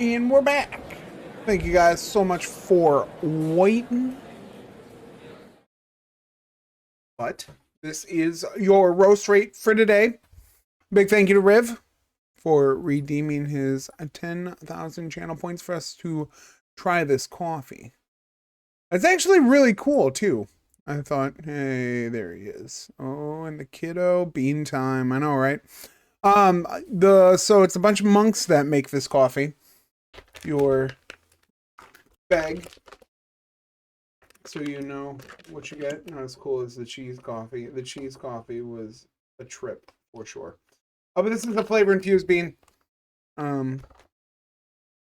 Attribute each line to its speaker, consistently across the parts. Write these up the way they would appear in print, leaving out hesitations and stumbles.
Speaker 1: And we're back. Thank you guys so much for waiting. But this is your roast rate for today. Big thank you to Riv for redeeming his 10,000 channel points for us to try this coffee. It's actually really cool too. I thought, hey, there he is. Oh, and the kiddo bean time. I know, right? So it's a bunch of monks that make this coffee. Your bag, so you know what you get. Not as cool as the cheese coffee. The cheese coffee was a trip for sure. Oh, but this is a flavor infused bean.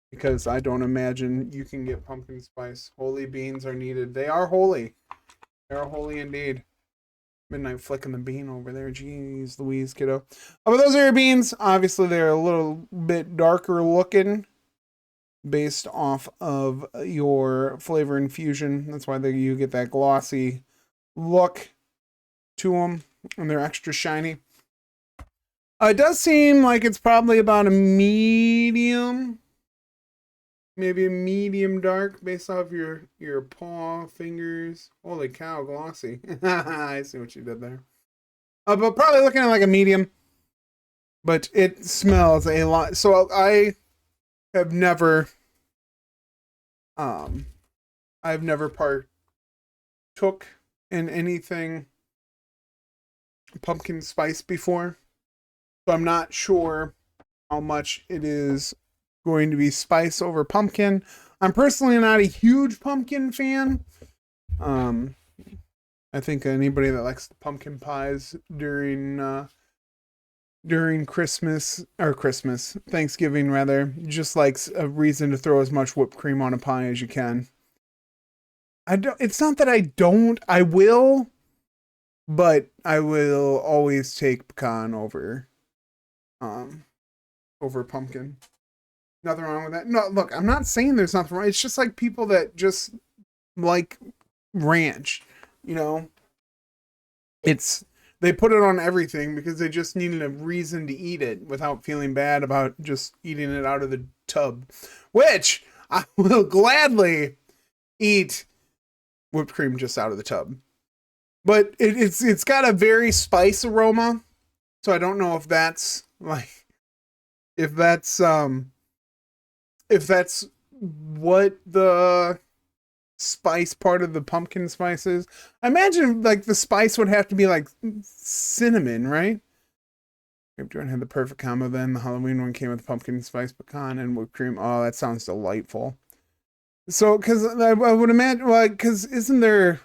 Speaker 1: Because I don't imagine you can get pumpkin spice. Holy beans are needed. They are holy. They are holy indeed. Midnight flicking the bean over there. Jeez Louise, kiddo. Oh, but those are your beans. Obviously, they're a little bit darker looking based off of your flavor infusion. That's why you get that glossy look to them, and they're extra shiny. It does seem like it's probably about a medium, maybe a medium dark based off your paw, fingers. Holy cow, glossy. I see what you did there. But probably looking at like a medium, but it smells a lot. So I have never I've never partook in anything pumpkin spice before, so I'm not sure how much it is going to be spice over pumpkin. I'm personally not a huge pumpkin fan. I think anybody that likes pumpkin pies during Thanksgiving rather, just likes a reason to throw as much whipped cream on a pie as you can. It's not that I don't. I will, but I will always take pecan over pumpkin. Nothing wrong with that. No, look, I'm not saying there's nothing wrong. It's just like people that just like ranch, you know. They put it on everything because they just needed a reason to eat it without feeling bad about just eating it out of the tub, which I will gladly eat whipped cream just out of the tub. But it's got a very spice aroma, so I don't know if that's like if that's what the spice part of the pumpkin spice is. I imagine like the spice would have to be like cinnamon, right? Grape Jordan had the perfect combo then. The Halloween one came with pumpkin spice, pecan, and whipped cream. Oh, that sounds delightful. So, because I would imagine, like, because isn't there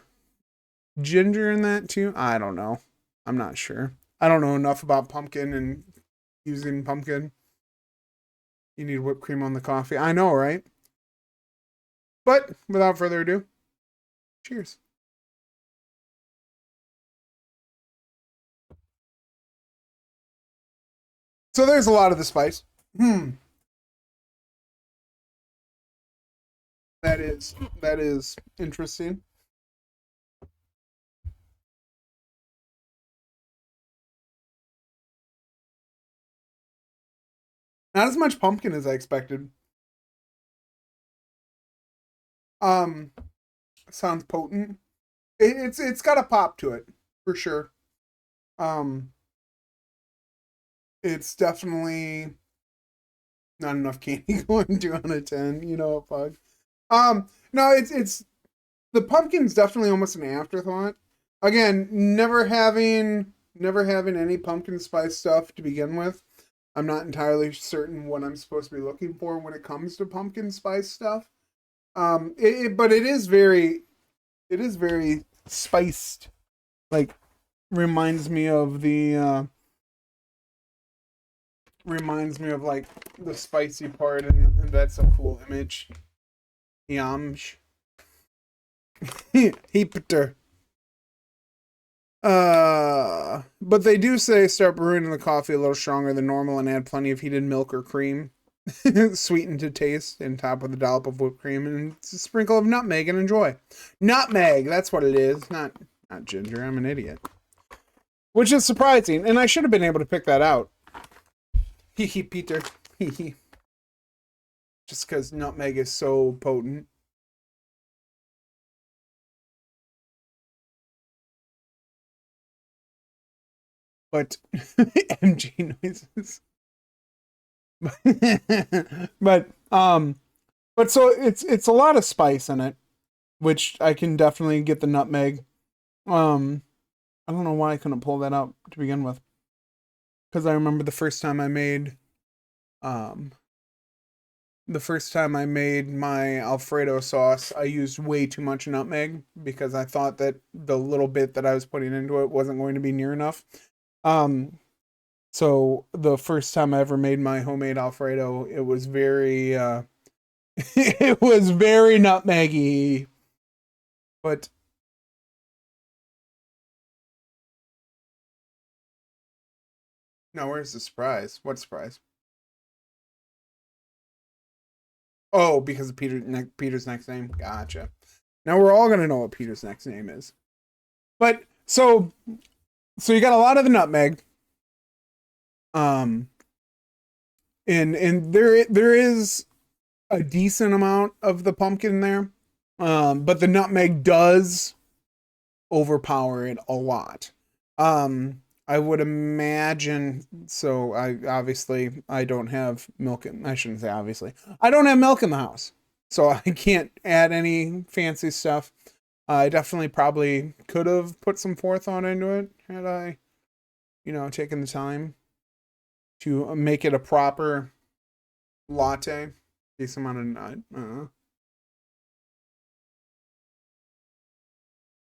Speaker 1: ginger in that too? I don't know. I'm not sure. I don't know enough about pumpkin and using pumpkin. You need whipped cream on the coffee. I know, right? But without further ado, cheers. So there's a lot of the spice. That is interesting. Not as much pumpkin as I expected. Um, Sounds potent. It's got a pop to it for sure. Um, it's definitely not enough candy going 2 out of 10. You know, fuck. No, it's the pumpkin's definitely almost an afterthought. Again, never having any pumpkin spice stuff to begin with. I'm not entirely certain what I'm supposed to be looking for when it comes to pumpkin spice stuff. But it is very spiced. Like reminds me of like the spicy part, and that's a cool image. Yamsh. Heaper. But they do say start brewing the coffee a little stronger than normal and add plenty of heated milk or cream. Sweetened to taste, and top with a dollop of whipped cream and a sprinkle of nutmeg, and enjoy. Nutmeg, that's what it is. Not ginger. I'm an idiot. Which is surprising, and I should have been able to pick that out. Hee hee, Peter. Hee hee. just because nutmeg is so potent. But MG noises. but but so it's a lot of spice in it, which I can definitely get the nutmeg. Um, I don't know why I couldn't pull that out to begin with, because I remember um the first time I made my Alfredo sauce, I used way too much nutmeg because I thought that the little bit that I was putting into it wasn't going to be near enough. Um, so the first time I ever made my homemade Alfredo, it was very it was very nutmeggy. But no, where's the surprise? What surprise? Oh, because of Peter's next name. Gotcha. Now we're all gonna know what Peter's next name is. But so you got a lot of the nutmeg. Um, and there is a decent amount of the pumpkin there. But the nutmeg does overpower it a lot. I would imagine. So I don't have milk. I shouldn't say obviously. I don't have milk in the house, so I can't add any fancy stuff. I definitely probably could have put some forethought into it had I, taken the time to make it a proper latte. Decent amount of nut.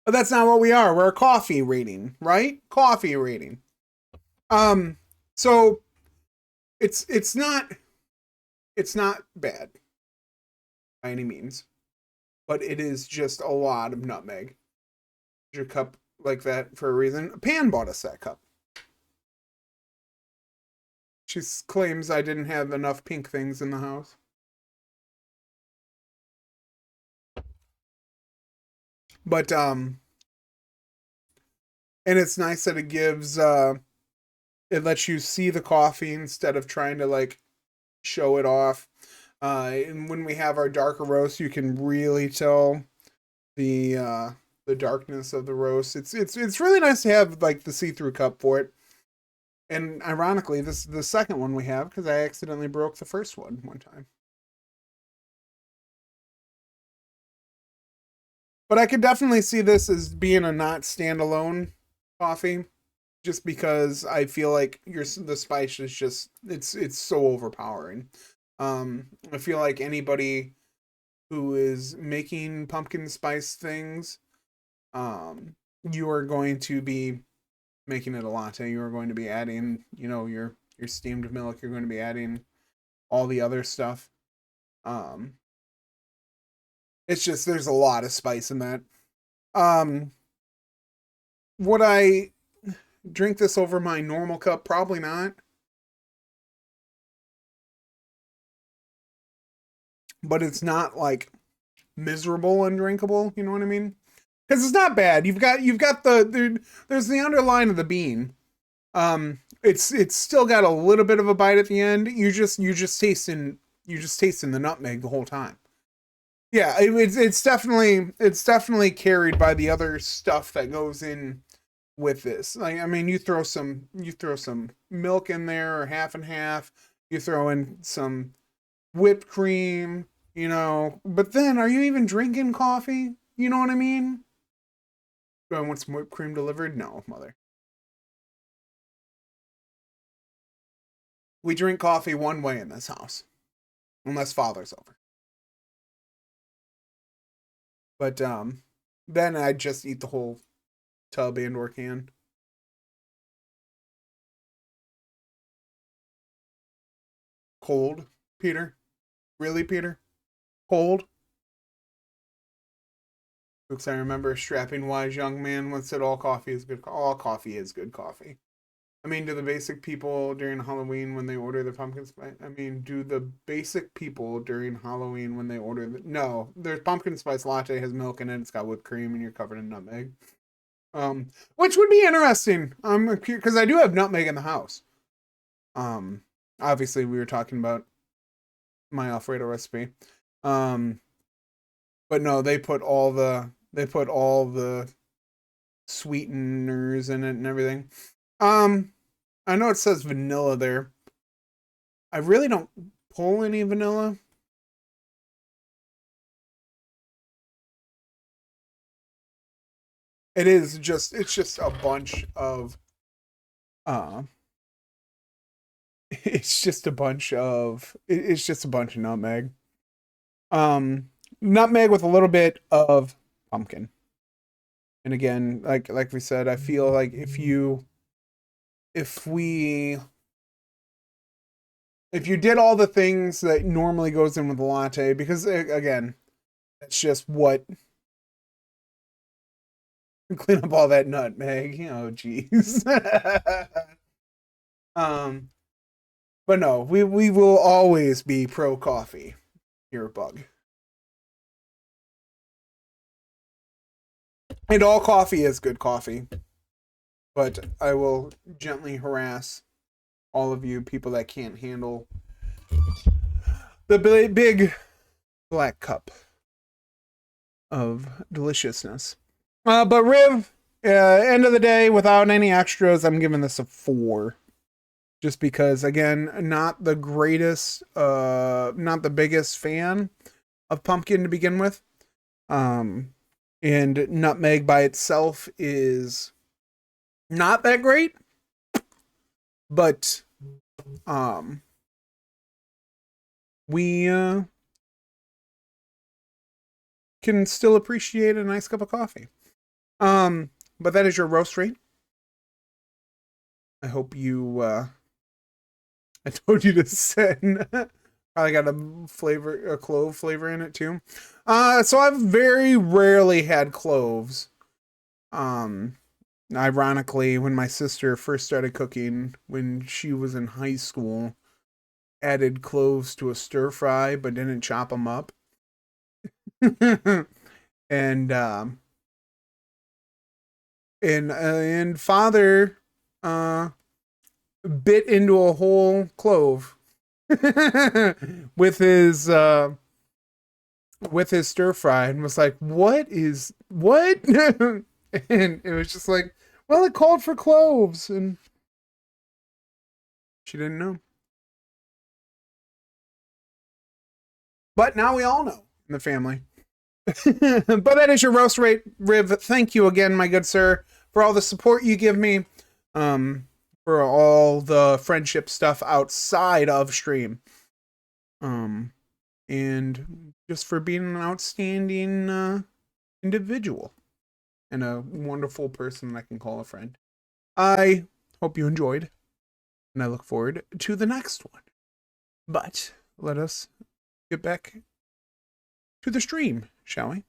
Speaker 1: But that's not what we are. We're a coffee rating, right? Coffee rating. Um, so it's not bad by any means, but it is just a lot of nutmeg. Your cup like that for a reason. Pan bought us that cup. She claims I didn't have enough pink things in the house. But and it's nice that it lets you see the coffee instead of trying to like show it off. And when we have our darker roast, you can really tell the uh the darkness of the roast. It's really nice to have like the see-through cup for it. And ironically, this is the second one we have because I accidentally broke the first one time. But I could definitely see this as being a not standalone coffee, just because I feel like the spice is just it's so overpowering. I feel like anybody who is making pumpkin spice things, you are going to be making it a latte. You are going to be adding, your steamed milk. You're going to be adding all the other stuff. Um, it's just there's a lot of spice in that. Um, would I drink this over my normal cup? Probably not. But it's not like miserable undrinkable. You know what I mean? Because it's not bad. You've got there's the underline of the bean. It's still got a little bit of a bite at the end. You just tasting the nutmeg the whole time. Yeah, it's definitely carried by the other stuff that goes in with this. Like, I mean, you throw some milk in there or half and half. You throw in some whipped cream, But then, are you even drinking coffee? You know what I mean? Do I want some whipped cream delivered? No, mother. We drink coffee one way in this house, unless father's over. But then I just eat the whole tub and or can. Cold, Peter. Really, Peter? Cold? Because I remember a strapping wise young man once said all coffee is good. All coffee is good coffee. I mean, do the basic people during Halloween when they order the pumpkin spice? I mean, do the basic people during Halloween when they order no, their pumpkin spice latte has milk in it. It's got whipped cream, and you're covered in nutmeg. Which would be interesting. Because I do have nutmeg in the house. Um, obviously we were talking about my Alfredo recipe. Um, but no, they put all the sweeteners in it and everything. I know it says vanilla there. I really don't pull any vanilla. It's just a bunch of uh it's just a bunch of nutmeg. Um Nutmeg with a little bit of pumpkin. And again, like we said, I feel like if we if you did all the things that normally goes in with a latte, because again, that's just what clean up all that nutmeg. Oh, jeez. um, but no, we will always be pro coffee here at Bug. And all coffee is good coffee, but I will gently harass all of you people that can't handle the big black cup of deliciousness. But Riv, end of the day, without any extras, I'm giving this a 4. Just because, again, not the greatest, not the biggest fan of pumpkin to begin with. And nutmeg by itself is not that great. But, we, can still appreciate a nice cup of coffee. But that is your roast rate. I hope you, I told you to send. Probably got a clove flavor in it too. So I've very rarely had cloves. Ironically, when my sister first started cooking, when she was in high school, added cloves to a stir fry, but didn't chop them up. and father, bit into a whole clove with his stir fry and was like, what? And it was just like, well, it called for cloves, and she didn't know. But now we all know in the family. But that is your roast rate, Riv. Thank you again, my good sir, for all the support you give me. For all the friendship stuff outside of stream. And just for being an outstanding individual and a wonderful person I can call a friend. I hope you enjoyed, and I look forward to the next one. But let us get back to the stream, shall we?